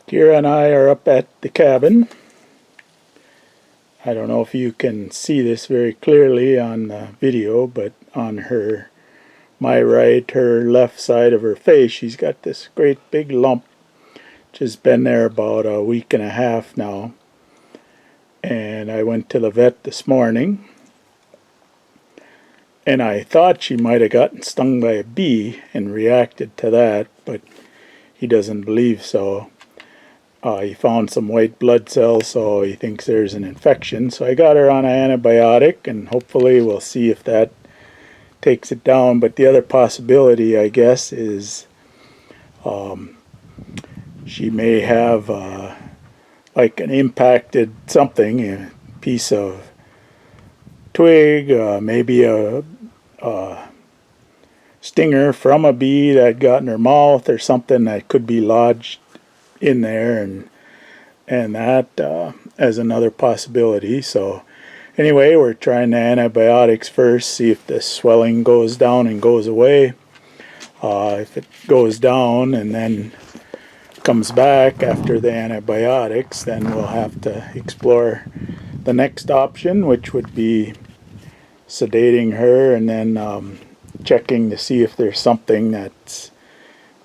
Kyra and I are up at the cabin. I don't know if you can see this very clearly on the video, but on my right, her left side of her face, she's got this great big lump, which has been there about a week and a half now. And I went to the vet this morning, and I thought she might have gotten stung by a bee and reacted to that, but he doesn't believe so. He found some white blood cells, so he thinks there's an infection. So I got her on an antibiotic, and hopefully we'll see if that takes it down. But the other possibility, I guess, is she may have like an impacted something, a piece of twig, maybe a stinger from a bee that got in her mouth or something that could be lodged in there, and that as another possibility. So anyway, we're trying the antibiotics first, see if the swelling goes down and goes away. If it goes down and then comes back after the antibiotics, then we'll have to explore the next option, which would be sedating her and then checking to see if there's something that's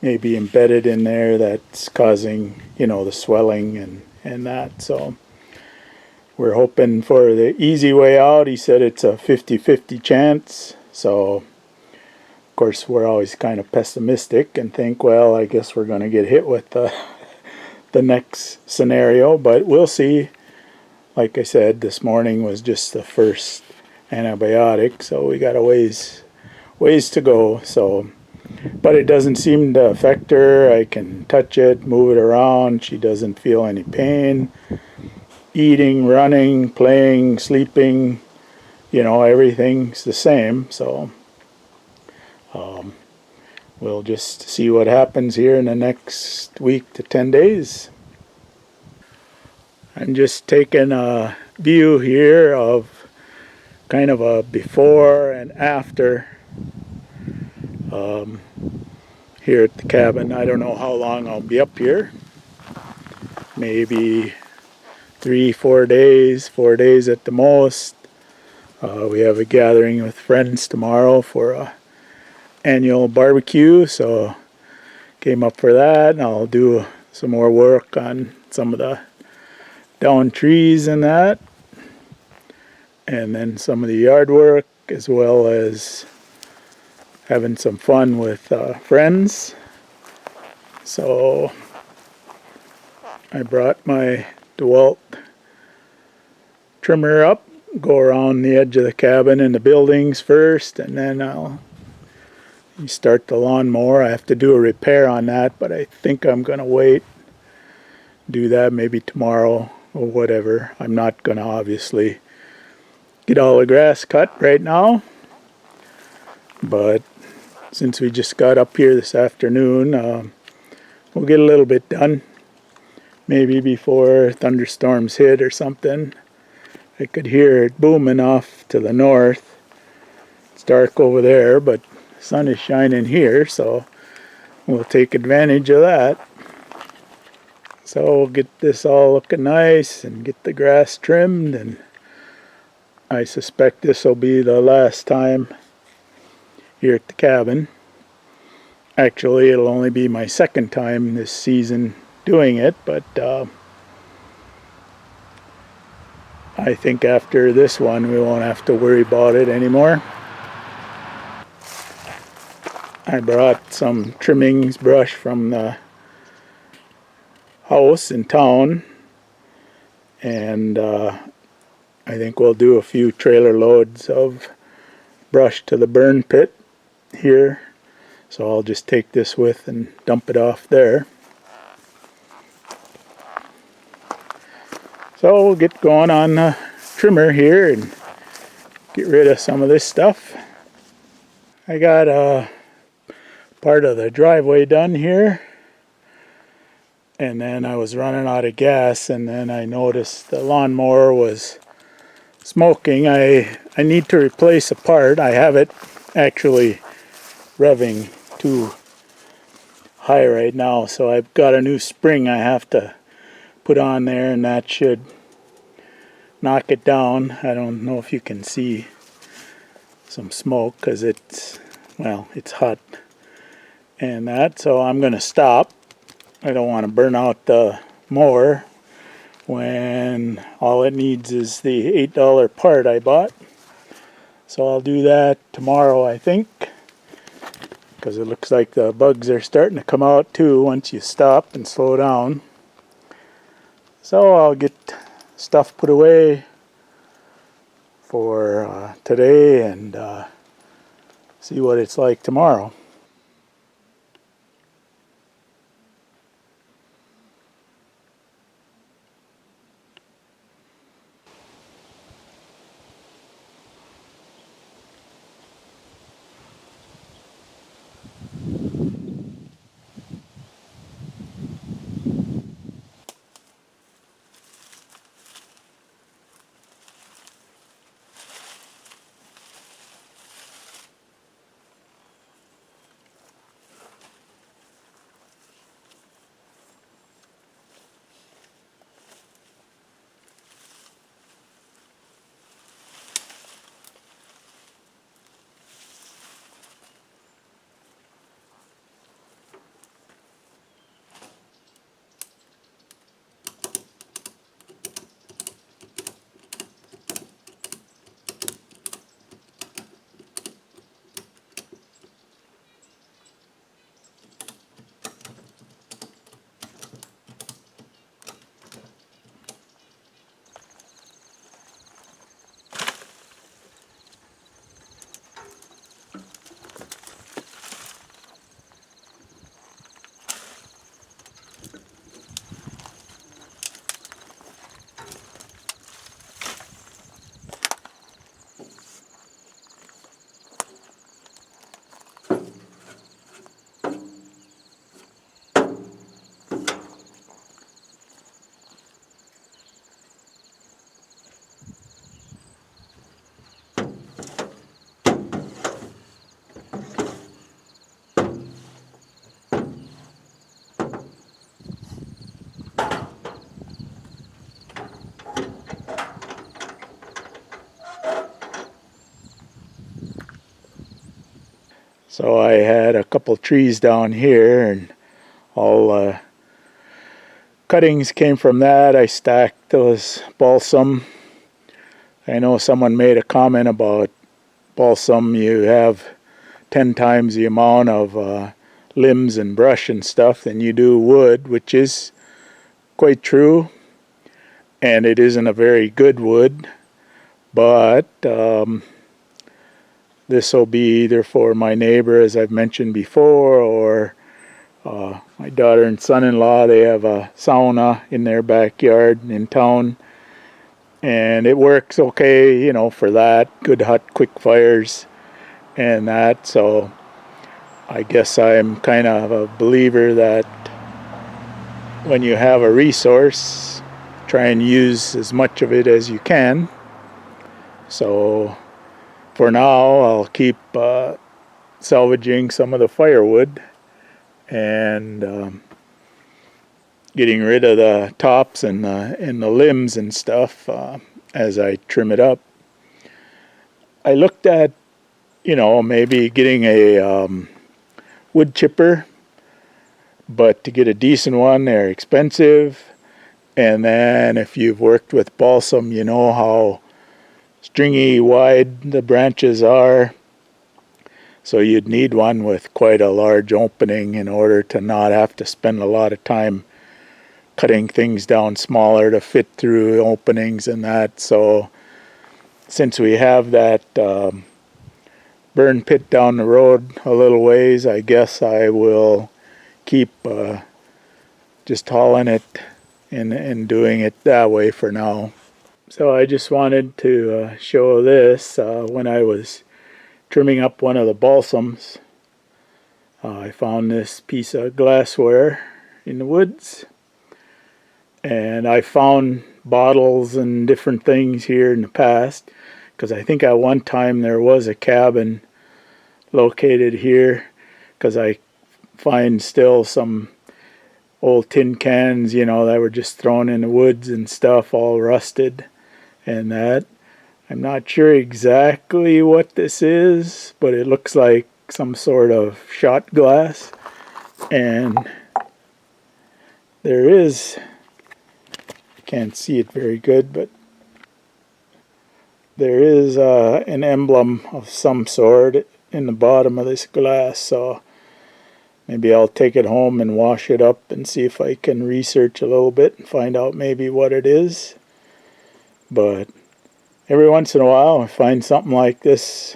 maybe embedded in there that's causing, the swelling and that. So we're hoping for the easy way out. He said it's a 50-50 chance. So of course we're always kind of pessimistic and think, well, I guess we're going to get hit with the next scenario, but we'll see. Like I said, this morning was just the first antibiotic, so we got a ways to go. So, but it doesn't seem to affect her. I can touch it, move it around. She doesn't feel any pain. Eating, running, playing, sleeping, everything's the same. So we'll just see what happens here in the next week to 10 days. I'm just taking a view here of kind of a before and after here at the cabin. I don't know how long I'll be up here. Maybe 3-4 days, 4 days at the most. We have a gathering with friends tomorrow for a annual barbecue, so came up for that, and I'll do some more work on some of the down trees and that, and then some of the yard work, as well as having some fun with friends. So I brought my DeWalt trimmer up, go around the edge of the cabin and the buildings first, and then I'll start the lawnmower. I have to do a repair on that, but I think I'm going to wait, do that maybe tomorrow or whatever. I'm not going to obviously get all the grass cut right now, but since we just got up here this afternoon, we'll get a little bit done. Maybe before thunderstorms hit or something. I could hear it booming off to the north. It's dark over there, but the sun is shining here, so we'll take advantage of that. So we'll get this all looking nice and get the grass trimmed, and I suspect this will be the last time here at the cabin. Actually, it'll only be my second time this season doing it, but I think after this one we won't have to worry about it anymore. I brought some trimmings brush from the house in town, and I think we'll do a few trailer loads of brush to the burn pit here, so I'll just take this with and dump it off there. So we'll get going on the trimmer here and get rid of some of this stuff. I got part of the driveway done here, and then I was running out of gas, and then I noticed the lawnmower was smoking. I need to replace a part. I have it actually revving too high right now, so I've got a new spring I have to put on there, and that should knock it down. I don't know if you can see some smoke because it's, well, it's hot and that, so I'm going to stop. I don't want to burn out the mower when all it needs is the $8 part I bought. So I'll do that tomorrow, I think, because it looks like the bugs are starting to come out too once you stop and slow down. So I'll get stuff put away for today and see what it's like tomorrow. So I had a couple trees down here, and all cuttings came from that. I stacked those balsam. I know someone made a comment about balsam. You have 10 times the amount of limbs and brush and stuff than you do wood, which is quite true. And it isn't a very good wood, but this will be either for my neighbor, as I've mentioned before, or my daughter and son-in-law. They have a sauna in their backyard in town, and it works okay, you know, for that. Good hot quick fires and that. So I guess I'm kind of a believer that when you have a resource, try and use as much of it as you can. So for now, I'll keep salvaging some of the firewood and getting rid of the tops and the limbs and stuff as I trim it up. I looked at, you know, maybe getting a wood chipper, but to get a decent one, they're expensive. And then if you've worked with balsam, you know how stringy wide the branches are. So you'd need one with quite a large opening in order to not have to spend a lot of time cutting things down smaller to fit through openings and that. So since we have that burn pit down the road a little ways, I guess I will keep just hauling it and doing it that way for now. So I just wanted to show this when I was trimming up one of the balsams. I found this piece of glassware in the woods, and I found bottles and different things here in the past, because I think at one time there was a cabin located here, because I find still some old tin cans, you know, that were just thrown in the woods and stuff, all rusted and that. I'm not sure exactly what this is, but it looks like some sort of shot glass. And there is, can't see it very good, but there is an emblem of some sort in the bottom of this glass. So maybe I'll take it home and wash it up and see if I can research a little bit and find out maybe what it is. But every once in a while I find something like this,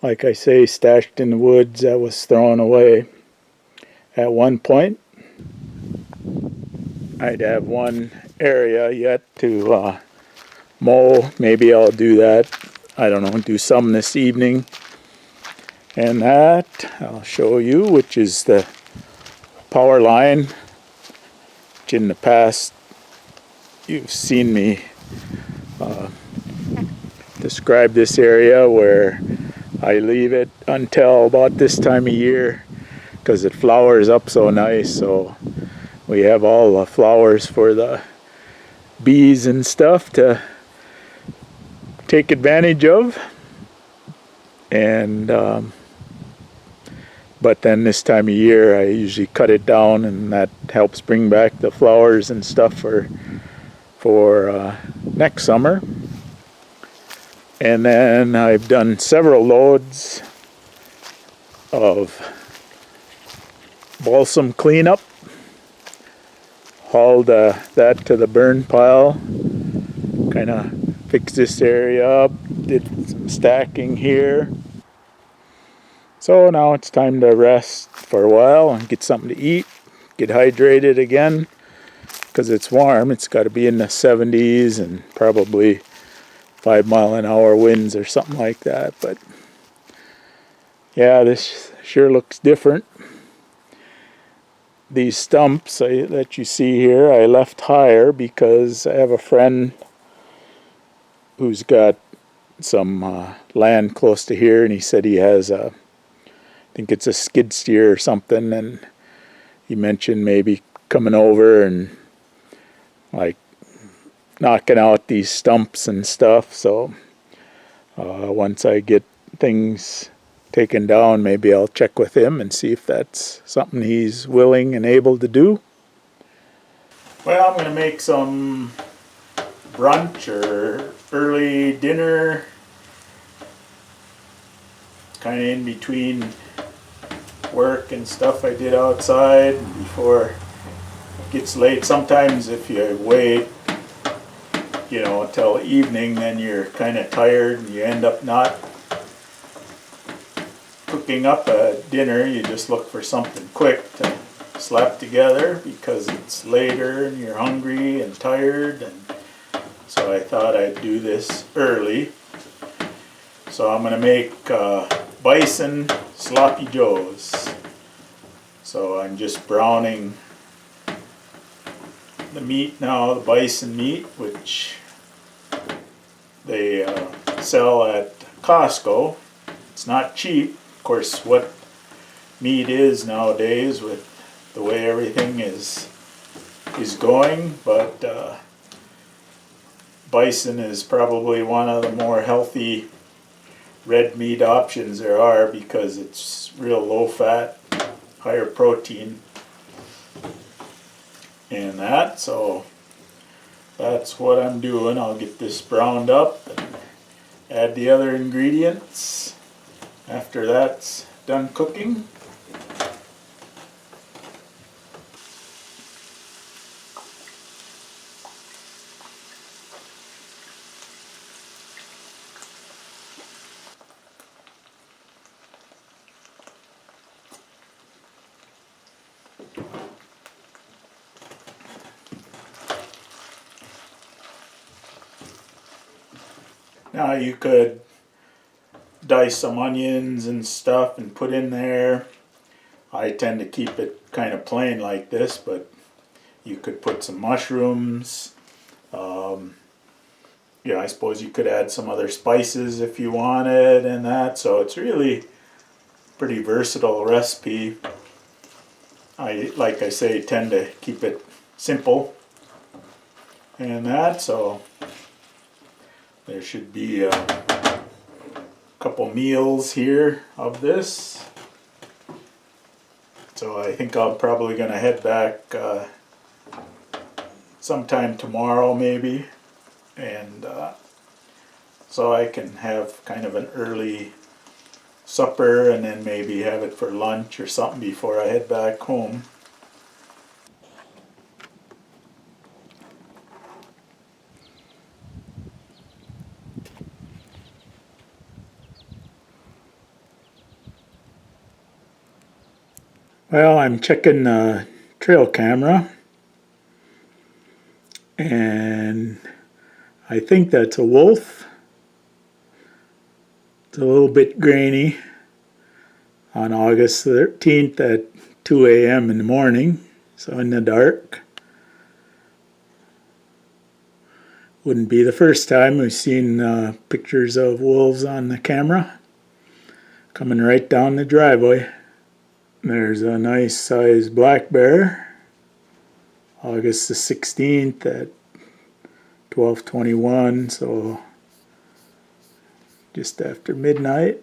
like I say, stashed in the woods that was thrown away at one point. I'd have one area yet to mow. Maybe I'll do that. I don't know, do some this evening. And that I'll show you, which is the power line, which in the past you've seen me describe this area where I leave it until about this time of year because it flowers up so nice. So we have all the flowers for the bees and stuff to take advantage of. And but then this time of year I usually cut it down, and that helps bring back the flowers and stuff for next summer. And then I've done several loads of balsam cleanup, hauled that to the burn pile, kind of fixed this area up, did some stacking here. So now it's time to rest for a while and get something to eat, get hydrated again, because it's warm. It's got to be in the 70s and probably 5-mile-an-hour winds or something like that. But yeah, this sure looks different. These stumps that you see here, I left higher because I have a friend who's got some land close to here, and he said he has I think it's a skid steer or something, and he mentioned maybe coming over and like knocking out these stumps and stuff. So once I get things taken down, maybe I'll check with him and see if that's something he's willing and able to do. Well, I'm going to make some brunch or early dinner, kind of in between work and stuff I did outside before it gets late. Sometimes if you wait, you know, until evening, then you're kind of tired and you end up not cooking up a dinner. You just look for something quick to slap together because it's later and you're hungry and tired. And so I thought I'd do this early. So I'm going to make bison sloppy joes. So I'm just browning the meat now, the bison meat, which they sell at Costco. It's not cheap. Of course, what meat is nowadays with the way everything is going, but bison is probably one of the more healthy red meat options there are because it's real low fat, higher protein and that. So that's what I'm doing. I'll get this browned up and add the other ingredients after that's done cooking. Now you could dice some onions and stuff and put in there. I tend to keep it kind of plain like this, but you could put some mushrooms. Yeah, I suppose you could add some other spices if you wanted and that. So it's really a pretty versatile recipe. like I say, tend to keep it simple and that, so there should be a couple meals here of this. So I think I'm probably going to head back sometime tomorrow maybe, and so I can have kind of an early supper and then maybe have it for lunch or something before I head back home. Well, I'm checking the trail camera, and I think that's a wolf. It's a little bit grainy on August 13th at 2 a.m. in the morning, so in the dark. Wouldn't be the first time we've seen pictures of wolves on the camera coming right down the driveway. There's a nice sized black bear, August the 16th at 12:21, so just after midnight.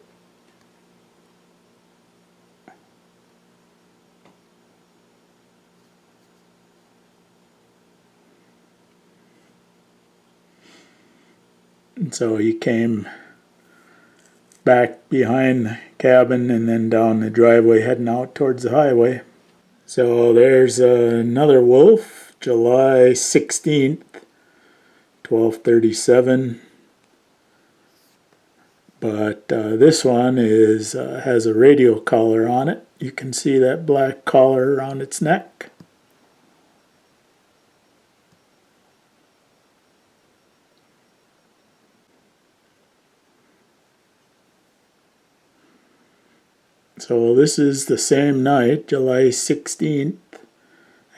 And so he came back behind the cabin and then down the driveway heading out towards the highway. So there's another wolf, July 16th, 12:37. But this one has a radio collar on it. You can see that black collar around its neck. So this is the same night, July 16th,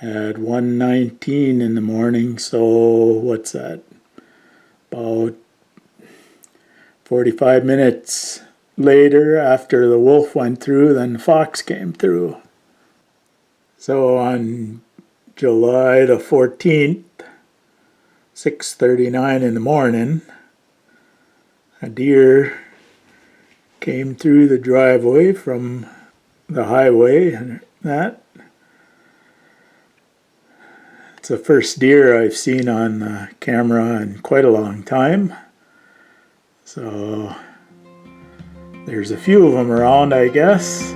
at 1:19 in the morning. So what's that? About 45 minutes later, after the wolf went through, then the fox came through. So on July the 14th, 6:39 in the morning, a deer came through the driveway from the highway, and that. It's the first deer I've seen on the camera in quite a long time. So there's a few of them around, I guess.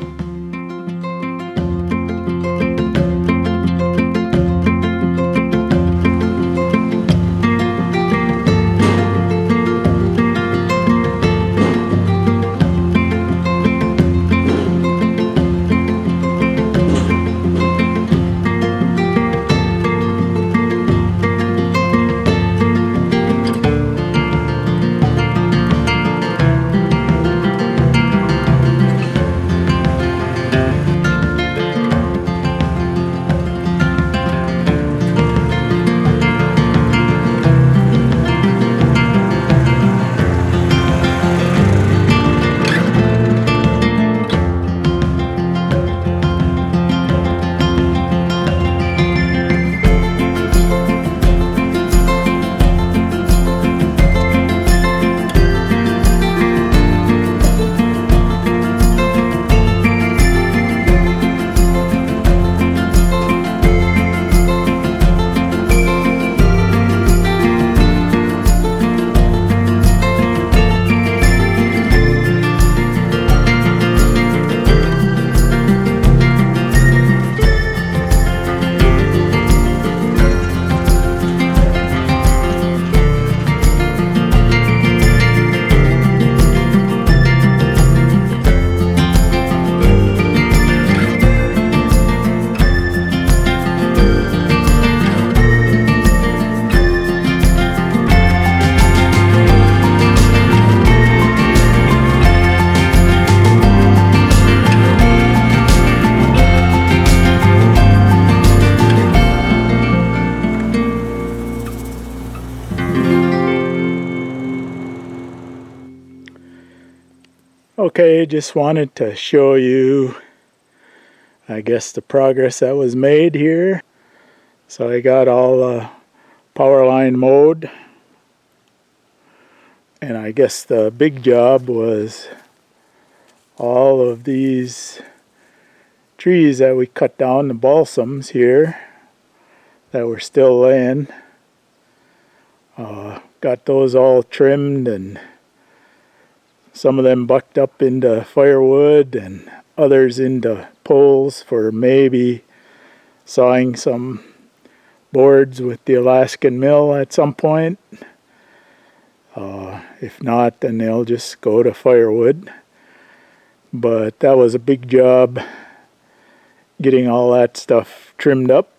Okay, just wanted to show you I guess the progress that was made here. So I got all the power line mowed, and I guess the big job was all of these trees that we cut down, the balsams here that were still laying. Got those all trimmed, and some of them bucked up into firewood and others into poles for maybe sawing some boards with the Alaskan mill at some point. If not, then they'll just go to firewood. But that was a big job getting all that stuff trimmed up.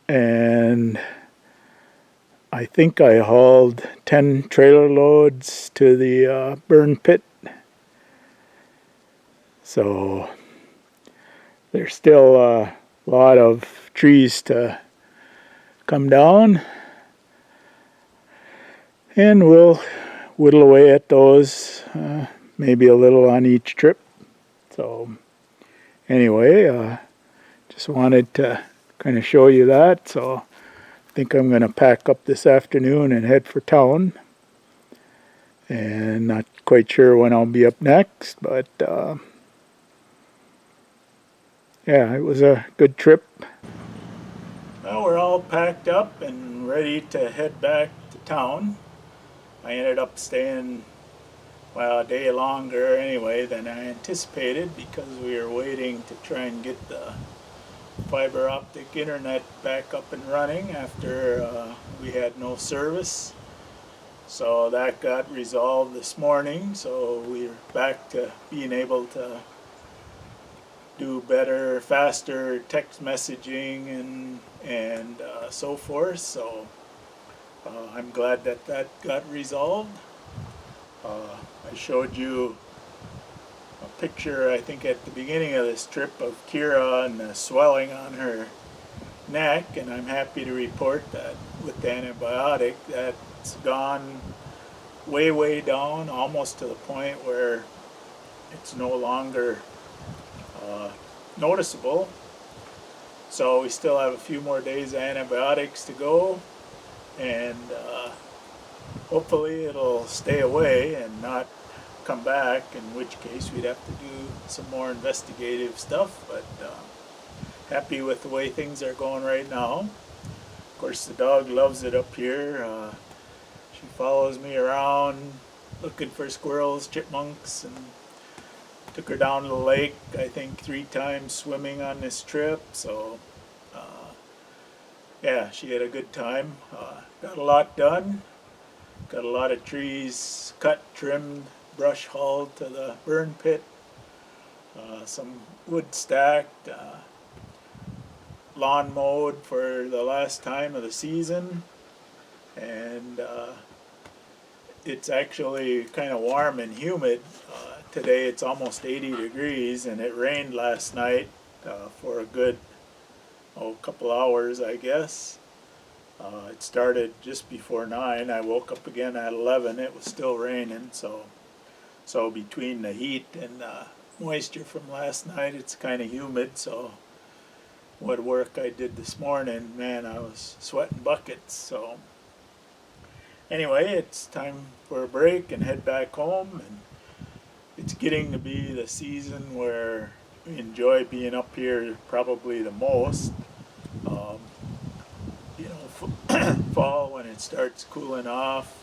And I think I hauled 10 trailer loads to the burn pit. So there's still a lot of trees to come down. And we'll whittle away at those, maybe a little on each trip. So anyway, just wanted to kind of show you that. So I think I'm going to pack up this afternoon and head for town. And not quite sure when I'll be up next, but yeah, it was a good trip. Well, we're all packed up and ready to head back to town. I ended up staying, well, a day longer anyway than I anticipated because we were waiting to try and get the fiber optic internet back up and running after we had no service. So that got resolved this morning, so we're back to being able to do better, faster text messaging and so forth. So I'm glad that that got resolved. I showed you a picture, I think, at the beginning of this trip of Kyra and the swelling on her neck, and I'm happy to report that with the antibiotic that's gone way down, almost to the point where it's no longer noticeable. So we still have a few more days of antibiotics to go, and hopefully it'll stay away and not come back, in which case we'd have to do some more investigative stuff, but happy with the way things are going right now. Of course, the dog loves it up here. She follows me around looking for squirrels, chipmunks, and took her down to the lake, I think 3 times swimming on this trip. So yeah, she had a good time. Got a lot done. Got a lot of trees cut, trimmed, brush hauled to the burn pit. Some wood stacked. Lawn mowed for the last time of the season. And it's actually kind of warm and humid. Today it's almost 80 degrees, and it rained last night for a good couple hours, I guess. It started just before 9. I woke up again at 11. It was still raining, so between the heat and the moisture from last night, it's kind of humid. So what work I did this morning, man, I was sweating buckets. So anyway, it's time for a break and head back home, and it's getting to be the season where we enjoy being up here probably the most. Fall, when it starts cooling off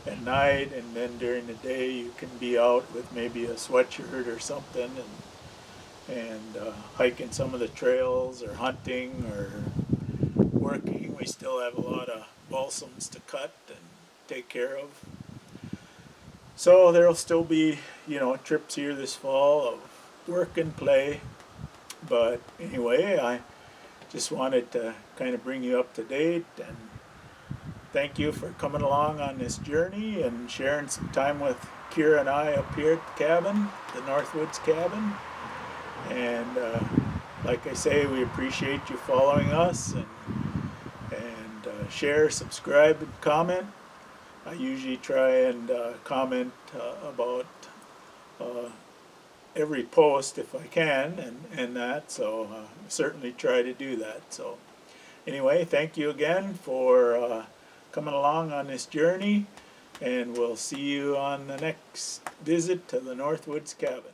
at night, and then during the day you can be out with maybe a sweatshirt or something and hiking some of the trails or hunting or working. We still have a lot of balsams to cut and take care of. So there'll still be, trips here this fall of work and play. But anyway, I just wanted to kind of bring you up to date and thank you for coming along on this journey and sharing some time with Kyra and I up here at the cabin, the Northwoods cabin. And like I say, we appreciate you following us, and share, subscribe, and comment. I usually try and comment about every post if I can, and that, so certainly try to do that. So anyway, thank you again for coming along on this journey, and we'll see you on the next visit to the Northwoods cabin.